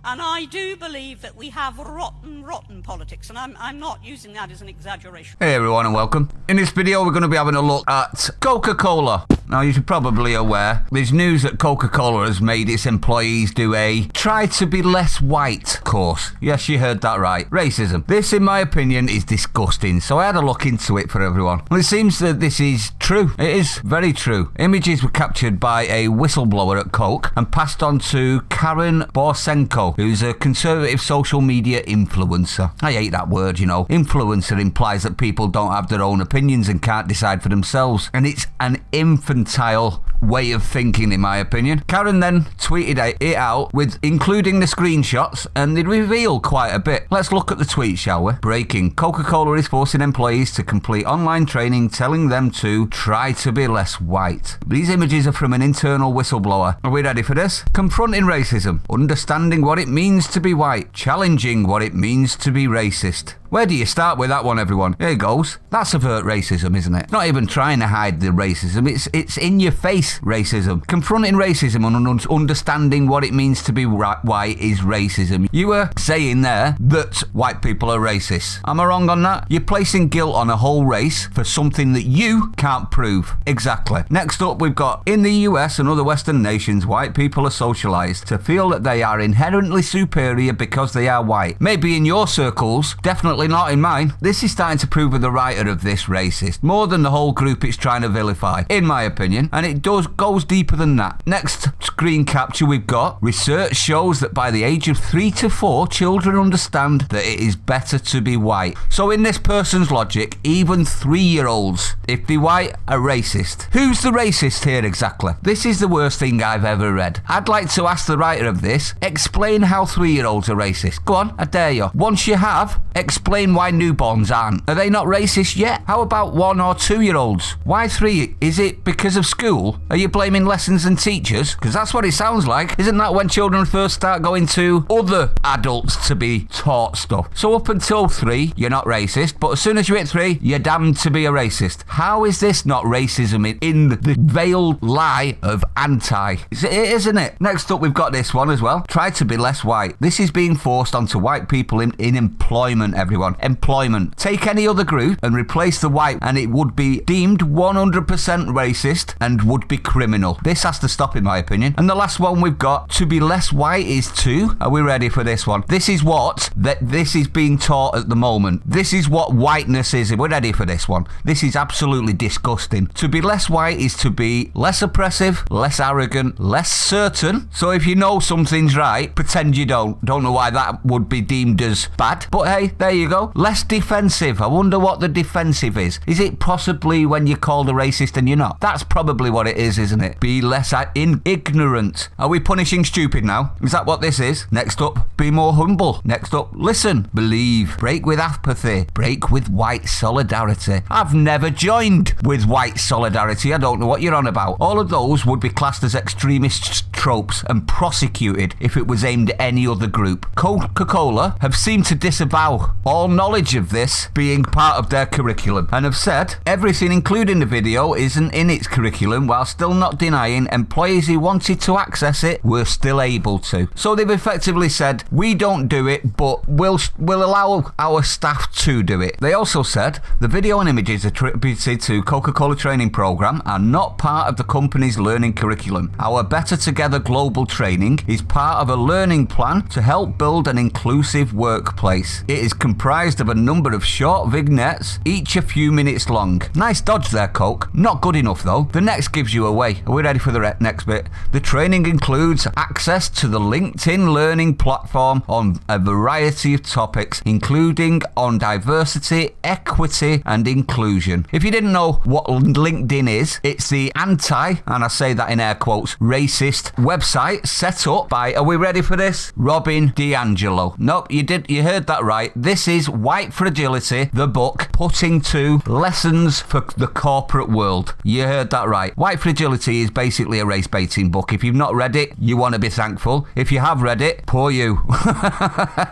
And I do believe that we have rotten politics, and I'm not using that as an exaggeration. Hey everyone and welcome. In this video we're going to be having a look at Coca-Cola. Now you're probably aware, there's news that Coca-Cola has made its employees do a try to be less white course. Yes, you heard that right. Racism. This, in my opinion, is disgusting, so I had a look into it for everyone. Well, it seems that this is true. It is very true. Images were captured by a whistleblower at Coke and passed on to Karen Borsenko, who's a conservative social media influencer. I hate that word, you know. Influencer implies that people don't have their own opinions and can't decide for themselves. And it's an infantile way of thinking, in my opinion. Karen then tweeted it out with including the screenshots, and they reveal quite a bit. Let's look at the tweet, shall we? Breaking. Coca-Cola is forcing employees to complete online training, telling them to try to be less white. These images are from an internal whistleblower. Are we ready for this? Confronting racism. Understanding what it means to be white. Challenging what it means to be racist. Where do you start with that one, everyone? Here it goes. That's overt racism, isn't it? Not even trying to hide the racism. It's in your face racism. Confronting racism and understanding what it means to be white is racism. You were saying there that white people are racist. Am I wrong on that? You're placing guilt on a whole race for something that you can't prove. Exactly. Next up, we've got, in the US and other Western nations, white people are socialized to feel that they are inherently superior because they are white. Maybe in your circles, definitely not in mine. This is starting to prove the writer of this racist, more than the whole group it's trying to vilify, in my opinion, and it goes deeper than that. Next screen capture we've got, research shows that by the age of 3 to 4, children understand that it is better to be white. So in this person's logic, even 3-year-olds, if they're white, are racist. Who's the racist here exactly? This is the worst thing I've ever read. I'd like to ask the writer of this, explain how 3-year-olds are racist. Go on, I dare you. Once you have, explain why newborns aren't. Are they not racist yet? How about 1 or 2-year-olds? Why 3? Is it because of school? Are you blaming lessons and teachers? Because that's what it sounds like. Isn't that when children first start going to other adults to be taught stuff? So up until 3, you're not racist, but as soon as you hit 3, you're damned to be a racist. How is this not racism in the veiled lie of anti? Isn't it? Next up, we've got this one as well. Try to be less white. This is being forced onto white people in employment, everyone. Employment. Take any other group and replace the white and it would be deemed 100% racist and would be criminal. This has to stop, in my opinion. And the last one we've got, to be less white is to, are we ready for this one? This is what this is being taught at the moment. This is what whiteness is. We're ready for this one. This is absolutely disgusting. To be less white is to be less oppressive, less arrogant, less certain. So if you know something's right, pretend you don't. Don't know why that would be deemed as bad, but hey, there you go. Less defensive. I wonder what the defensive is. Is it possibly when you're called a racist and you're not? That's probably what it is, isn't it? Be less ignorant. Are we punishing stupid now? Is that what this is? Next up, be more humble. Next up, listen. Believe. Break with apathy. Break with white solidarity. I've never joined with white solidarity. I don't know what you're on about. All of those would be classed as extremist tropes and prosecuted if it was aimed at any other group. Coca-Cola have seemed to disavow all knowledge of this being part of their curriculum and have said everything including the video isn't in its curriculum, while still not denying employees who wanted to access it were still able to. So they've effectively said, we don't do it, but we'll allow our staff to do it. They also said the video and images attributed to Coca-Cola training program are not part of the company's learning curriculum. Our Better Together global training is part of a learning plan to help build an inclusive workplace. It is comprised of a number of short vignettes, each a few minutes long. Nice dodge there, Coke. Not good enough though. The next gives you away. Are we ready for the next bit? The training includes access to the LinkedIn learning platform on a variety of topics, including on diversity, equity, and inclusion. If you didn't know what LinkedIn is, it's the anti, and I say that in air quotes, racist website set up by, are we ready for this? Robin DiAngelo. Nope, you heard that right. This is White Fragility, the book, putting to lessons for the corporate world. You heard that right. White Fragility is basically a race baiting book. If you've not read it, you want to be thankful. If you have read it, poor you.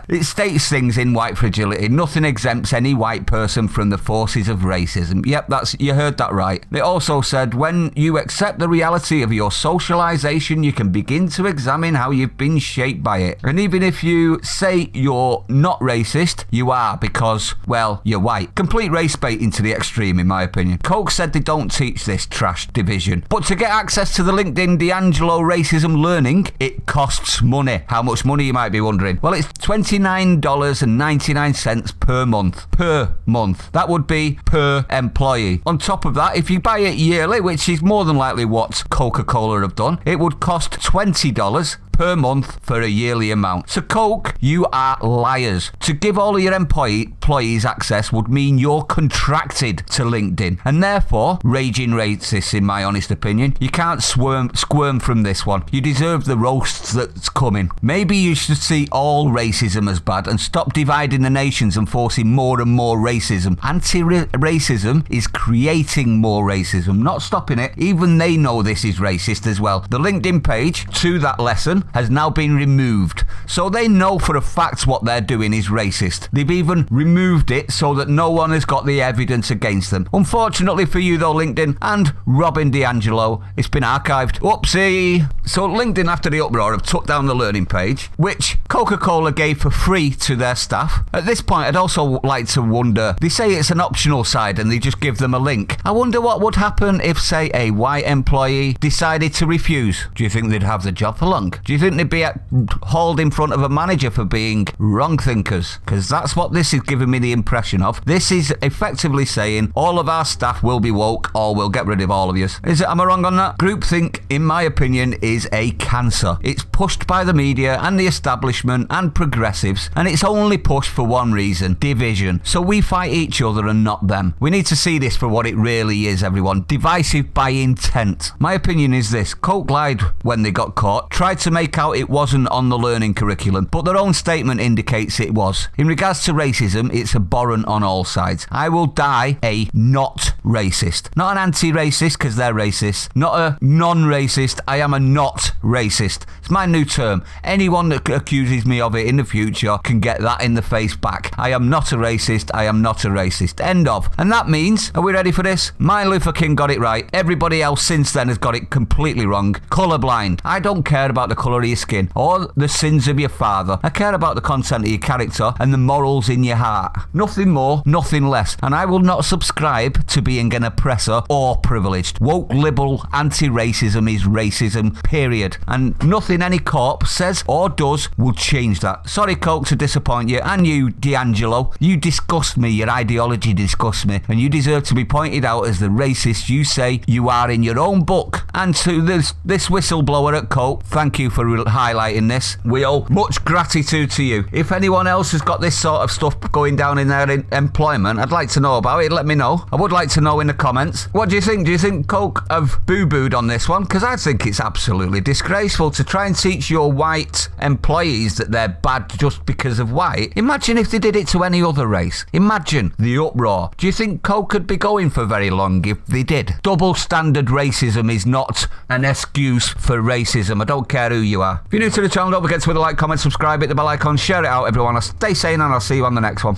It states things in White Fragility. Nothing exempts any white person from the forces of racism. Yep, you heard that right. It also said, when you accept the reality of your socialization, you can begin to examine how you've been shaped by it. And even if you say you're not racist, you are, because, well, you're white. Complete race baiting to the extreme, in my opinion. Coke said they don't teach this trash division. But to get access to the LinkedIn D'Angelo Racism Learning, it costs money. How much money, you might be wondering? Well, it's $29.99 per month. Per month. That would be per employee. On top of that, if you buy it yearly, which is more than likely what Coca-Cola have done, it would cost $20 per month for a yearly amount. So Coke, you are liars. To give all of your employees access would mean you're contracted to LinkedIn, and therefore raging racist, in my honest opinion. You can't squirm from this one. You deserve the roasts that's coming. Maybe you should see all racism as bad and stop dividing the nations and forcing more and more racism. Anti-racism is creating more racism, not stopping it. Even they know this is racist as well. The LinkedIn page to that lesson has now been removed, so they know for a fact what they're doing is racist. They've even removed it so that no one has got the evidence against them. Unfortunately for you though, LinkedIn and Robin D'Angelo, it's been archived. Oopsie. So LinkedIn, after the uproar, have took down the learning page, which Coca-Cola gave for free to their staff. At this point, I'd also like to wonder, they say it's an optional side and they just give them a link. I wonder what would happen if, say, a white employee decided to refuse. Do you think they'd have the job for long? Do you think they'd be hauled in front of a manager for being wrong thinkers? Because that's what this is giving me the impression of. This is effectively saying all of our staff will be woke or we'll get rid of all of you. Am I wrong on that? Groupthink, in my opinion, is a cancer. It's pushed by the media and the establishment and progressives, and it's only pushed for one reason: division. So we fight each other and not them. We need to see this for what it really is, everyone. Divisive by intent. My opinion is this: Coke lied when they got caught, tried to make out it wasn't on the learning curriculum, but their own statement indicates it was. In regards to racism, it's abhorrent on all sides. I will die a not racist. Not an anti-racist because they're racist. Not a non-racist. I am a not racist. It's my new term. Anyone that accuses me of it in the future can get that in the face back. I am not a racist. I am not a racist. End of. And that means, are we ready for this? Martin Luther King got it right. Everybody else since then has got it completely wrong. Colourblind. I don't care about the colour of your skin or the sins of your father. I care about the content of your character and the morals in your heart. Nothing more, nothing less. And I will not subscribe to being an oppressor or privileged. Woke, liberal, anti-racism is racism, period. And nothing any corp says or does will change that. Sorry, Coke, to disappoint you. And you, D'Angelo, you disgust me. Your ideology disgusts me. And you deserve to be pointed out as the racist you say you are in your own book. And to this whistleblower at Coke, thank you for highlighting this. We owe much gratitude to you. If anyone else has got this sort of stuff going down in their employment, I'd like to know about it. Let me know. I would like to know in the comments. What do you think? Do you think Coke have boo-booed on this one? Because I think it's absolutely disgraceful to try and teach your white employees that they're bad just because of white. Imagine if they did it to any other race. Imagine the uproar. Do you think Coke could be going for very long if they did? Double standard racism is not an excuse for racism. I don't care who you are. If you're new to the channel, don't forget to hit the like, comment, subscribe, hit the bell icon, share it out, everyone. Stay sane and I'll see you on the next one.